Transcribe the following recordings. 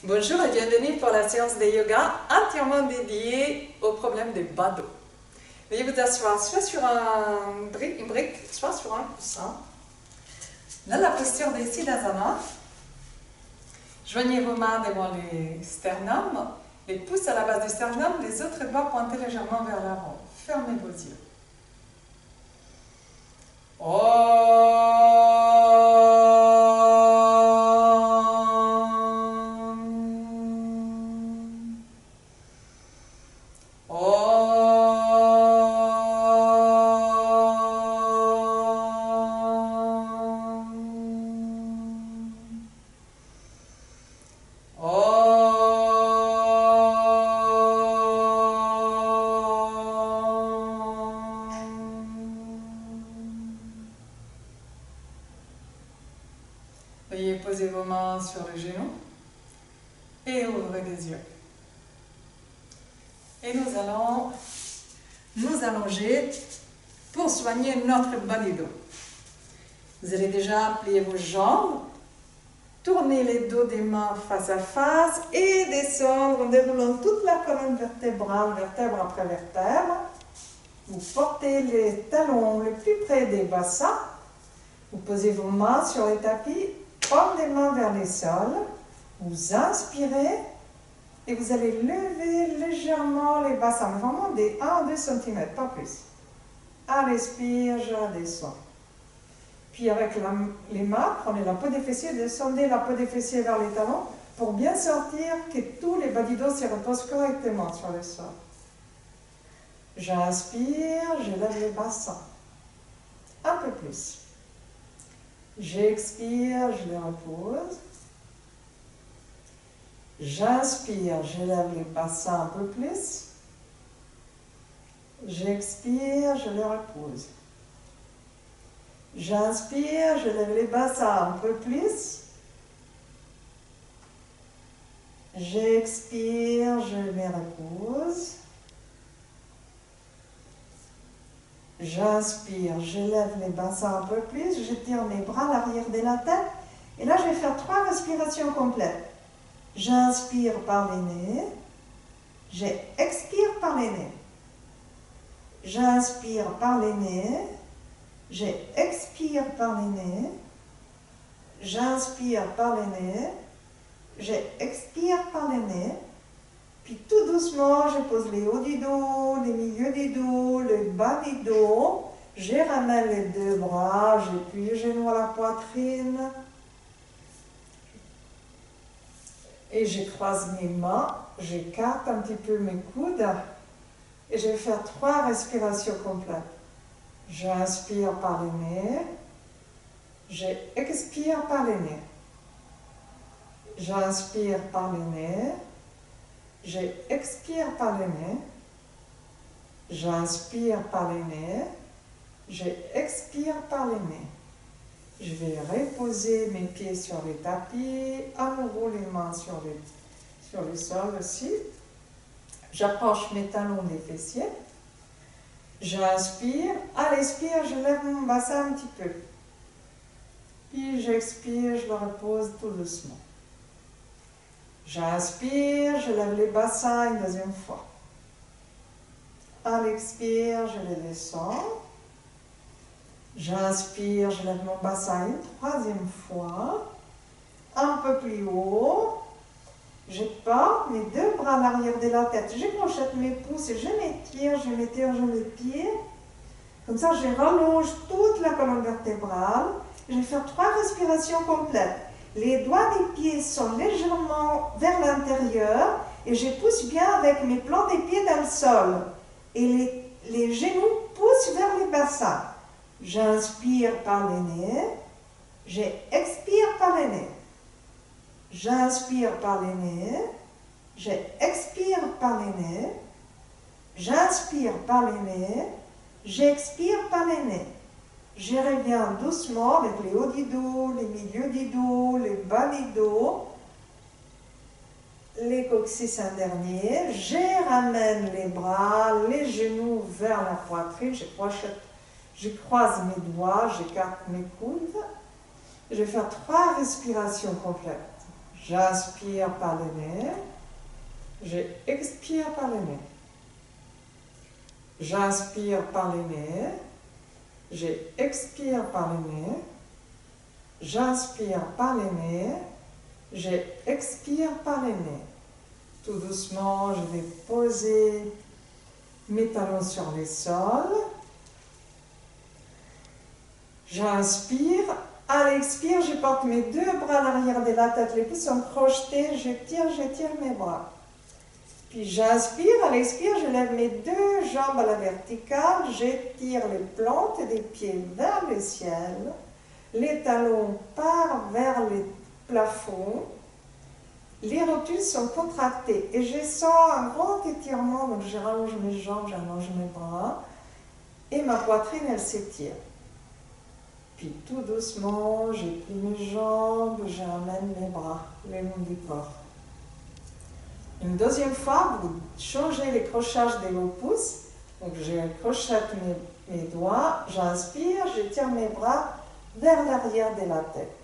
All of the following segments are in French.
Bonjour et bienvenue pour la séance de yoga entièrement dédiée au problème des bas dos. Veuillez vous asseoir soit sur une brique, soit sur un coussin. Dans la posture de Siddhasana, joignez vos mains devant les sternums, les pouces à la base du sternum, les autres doigts pointés légèrement vers l'avant. Fermez vos yeux. Veuillez poser vos mains sur les genoux et ouvrez les yeux. Et nous allons nous allonger pour soigner notre bas du dos. Vous allez déjà plier vos jambes, tourner les dos des mains face à face et descendre en déroulant toute la colonne vertébrale, vertèbre après vertèbre. Vous portez les talons le plus près des bassins. Vous posez vos mains sur les tapis, paumes des mains vers les sols. Vous inspirez et vous allez lever légèrement les bassins, mais vraiment des 1 à 2 cm, pas plus. À l'expire, je redescends. Puis avec les mains, prenez la peau des fessiers, descendez la peau des fessiers vers les talons pour bien sentir que tous les bas du dos se reposent correctement sur le sol. J'inspire, je lève les bassins. Un peu plus. J'expire, je les repose. J'inspire, je lève les bassins un peu plus. J'expire, je les repose. J'inspire, je lève les bassins un peu plus. J'expire, je les repose. J'inspire, je lève les bassins un peu plus. Je tire mes bras à l'arrière de la tête. Et là, je vais faire 3 respirations complètes. J'inspire par les nez. J'expire par les nez. J'inspire par les nez. J'expire par les nez. J'inspire par les nez. J'expire par les nez. Puis tout doucement, je pose les hauts du dos, les milieux du dos, le bas du dos. Je ramène les 2 bras, j'appuie les genoux à la poitrine. Et je croise mes mains, j'écarte un petit peu mes coudes. Et je vais faire 3 respirations complètes. J'inspire par le nez. J'expire par le nez. J'inspire par le nez. J'expire par le nez. J'inspire par le nez. J'expire par le nez. Je vais reposer mes pieds sur les tapis. À nouveau les mains sur le sol aussi. J'approche mes talons des fessiers. J'inspire. À l'expire, je lève mon bassin un petit peu. Puis j'expire, je le repose tout doucement. J'inspire, je lève les bassins une 2e fois. À l'expire, je les descends. J'inspire, je lève mon bassin une 3e fois. Un peu plus haut. Je porte mes 2 bras à l'arrière de la tête. Je crochette mes pouces et je m'étire les pieds. Comme ça, je rallonge toute la colonne vertébrale. Je vais faire 3 respirations complètes. Les doigts des pieds sont légèrement vers l'intérieur et je pousse bien avec mes plans des pieds dans le sol. Et les genoux poussent vers les bassins. J'inspire par le nez. J'expire par le nez. J'inspire par le nez. J'expire par le nez. J'inspire par le nez. J'expire par le nez. Je reviens doucement avec les hauts du dos, les milieux du dos, les bas du dos, les coccyx en dernier. Je ramène les bras, les genoux vers la poitrine. Je croise mes doigts, j'écarte mes coudes. Je vais faire 3 respirations complètes. J'inspire par le nez. J'expire par le nez. J'inspire par le nez. J'expire par le nez. J'inspire par le nez. J'expire par le nez. Tout doucement, je vais poser mes talons sur le sol. J'inspire. À l'expire, je porte mes deux bras à l'arrière de la tête. Les pieds sont crochetés. Je tire mes bras. Puis j'inspire. À l'expire, je lève mes deux jambes à la verticale. J'étire les plantes des pieds vers le ciel. Les talons partent vers le plafond. Les rotules sont contractés et je sens un grand étirement, donc je rallonge mes jambes, j'allonge mes bras et ma poitrine elle s'étire. Puis tout doucement, je plie mes jambes, je ramène mes bras le long du corps. Une deuxième fois, vous changez le crochage de vos pouces, donc je crochette mes doigts, j'inspire, je tire mes bras vers l'arrière de la tête.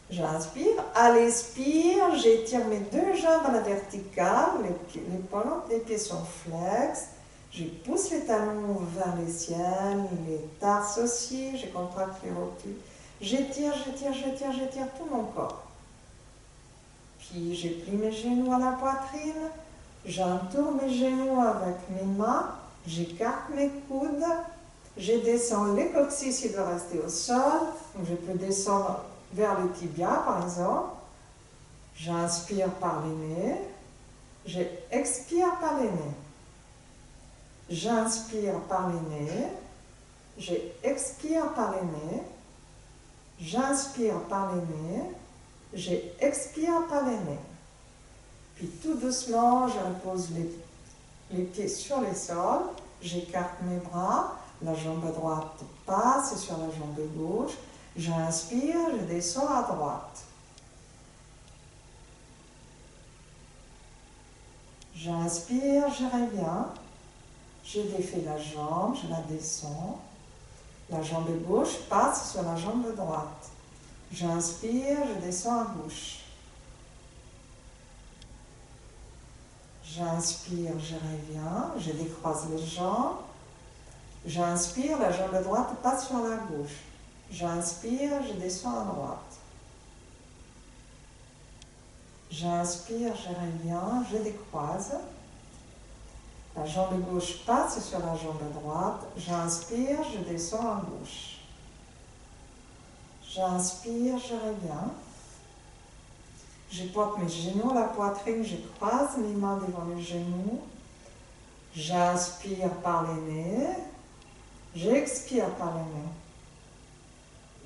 J'inspire, à l'expire, j'étire mes deux jambes à la verticale, les pointes des pieds sont flex, je pousse les talons vers le ciel, les tarses aussi, je contracte les rotules, j'étire tout mon corps. Puis je plie mes genoux à la poitrine, j'entoure mes genoux avec mes mains, j'écarte mes coudes, je descends le coccyx, il doit rester au sol, donc je peux descendre vers le tibia par exemple. J'inspire par le nez, j'expire par le nez. J'inspire par le nez, j'expire par le nez. J'inspire par le nez, j'expire par le nez. Puis tout doucement, je repose les pieds sur le sol, j'écarte mes bras, la jambe droite passe sur la jambe gauche. J'inspire, je descends à droite. J'inspire, je reviens. Je défais la jambe, je la descends. La jambe gauche passe sur la jambe droite. J'inspire, je descends à gauche. J'inspire, je reviens. Je décroise les jambes. J'inspire, la jambe droite passe sur la gauche. J'inspire, je descends à droite. J'inspire, je reviens, je décroise. La jambe gauche passe sur la jambe droite. J'inspire, je descends à gauche. J'inspire, je reviens. Je porte mes genoux à la poitrine, je croise mes mains devant les genoux. J'inspire par le nez. J'expire par le nez.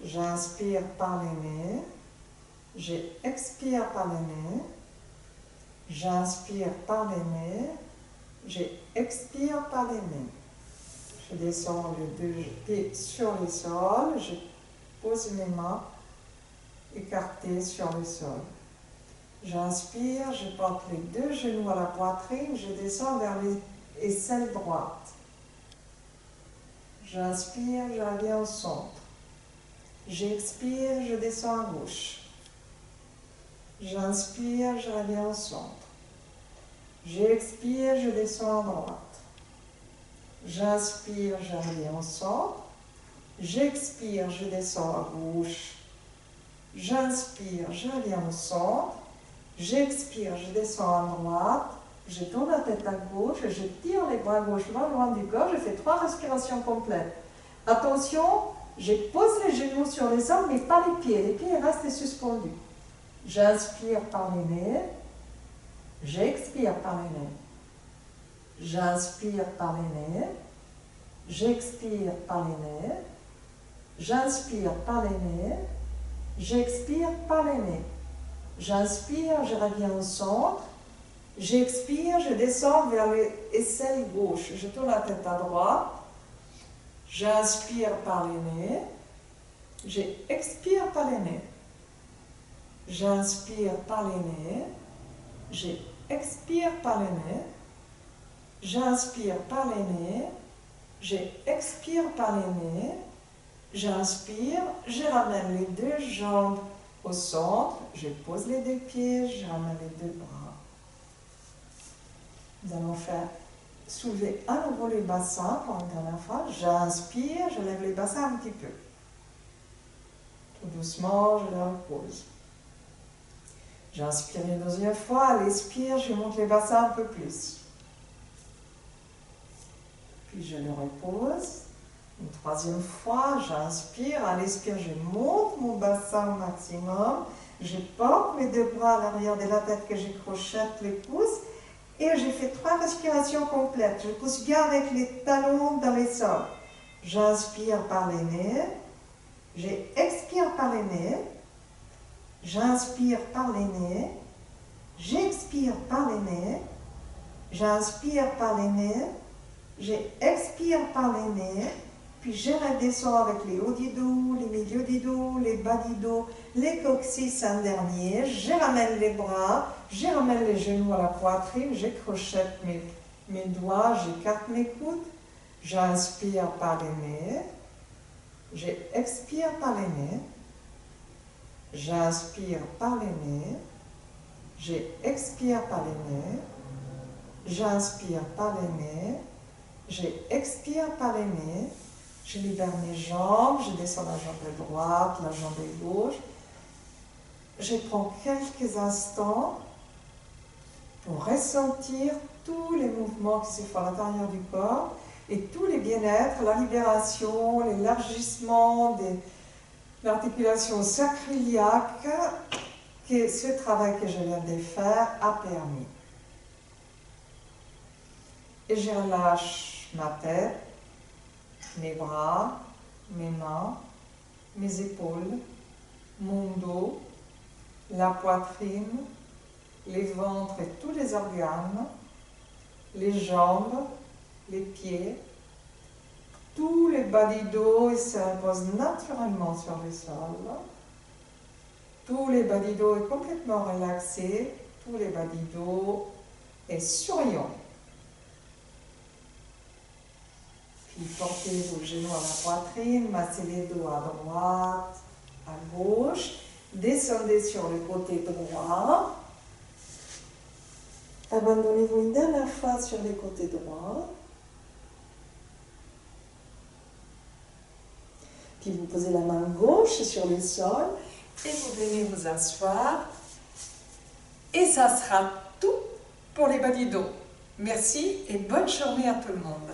J'inspire par le nez, j'expire par le nez, j'inspire par le nez, j'expire par le nez. Je descends les deux pieds sur le sol, je pose mes mains écartées sur le sol. J'inspire, je porte les deux genoux à la poitrine, je descends vers l'aisselle droite. J'inspire, je reviens au centre. J'expire, je descends à gauche. J'inspire, je reviens au centre. J'expire, je descends à droite. J'inspire, je reviens au centre. J'expire, je descends à gauche. J'inspire, je reviens au centre. J'expire, je descends à droite. Je tourne la tête à gauche. Je tire les bras gauche loin du corps. Je fais 3 respirations complètes. Attention, je pose les genoux sur les jambes, mais pas les pieds. Les pieds restent suspendus. J'inspire par le nez. J'expire par le nez. J'inspire par le nez. J'expire par le nez. J'inspire par le nez. J'expire par le nez. J'inspire, je reviens au centre. J'expire, je descends vers l'aisselle gauche. Je tourne la tête à droite. J'inspire par le nez. J'expire par le nez. J'inspire par le nez. J'expire par le nez. J'inspire par le nez. J'expire par le nez. J'inspire, je ramène les deux jambes Au centre, je pose les deux pieds, je ramène les deux bras. Nous allons faire soulever à nouveau les bassins pour une dernière fois. J'inspire, je lève les bassins un petit peu. Tout doucement, je les repose. J'inspire une deuxième fois, à l'expire, je monte les bassins un peu plus. Puis je le repose. Une troisième fois, j'inspire, à l'expire, je monte mon bassin au maximum. Je porte mes deux bras à l'arrière de la tête que je crochette les pouces. Et j'ai fait 3 respirations complètes. Je pousse bien avec les talons dans les sols. J'inspire par les nez. J'expire par les nez. J'inspire par les nez. J'expire par les nez. J'inspire par les nez. J'expire par les nez. Puis je redescends avec les hauts du dos, les milieux du dos, les bas du dos, les coccyx en dernier. Je ramène les bras, je ramène les genoux à la poitrine, je crochette mes doigts, j'écarte mes coudes. J'inspire par les nez. J'expire par les nez. J'inspire par les nez. J'expire par les nez. J'inspire par les nez. J'expire par les nez. Je libère mes jambes, je descends la jambe droite, la jambe gauche. Je prends quelques instants pour ressentir tous les mouvements qui se font à l'intérieur du corps et tous les bien-être, la libération, l'élargissement de l'articulation sacro-iliaque que ce travail que je viens de faire a permis. Et je relâche ma tête, mes bras, mes mains, mes épaules, mon dos, la poitrine, les ventres et tous les organes, les jambes, les pieds, tout le bas du dos, il se repose naturellement sur le sol. Tout le bas du dos est complètement relaxé, tout le bas du dos est souriant. Puis portez vos genoux à la poitrine, massez les dos à droite, à gauche, descendez sur le côté droit. Abandonnez-vous une dernière fois sur le côté droit. Puis vous posez la main gauche sur le sol et vous venez vous asseoir. Et ça sera tout pour les bas du dos. Merci et bonne journée à tout le monde.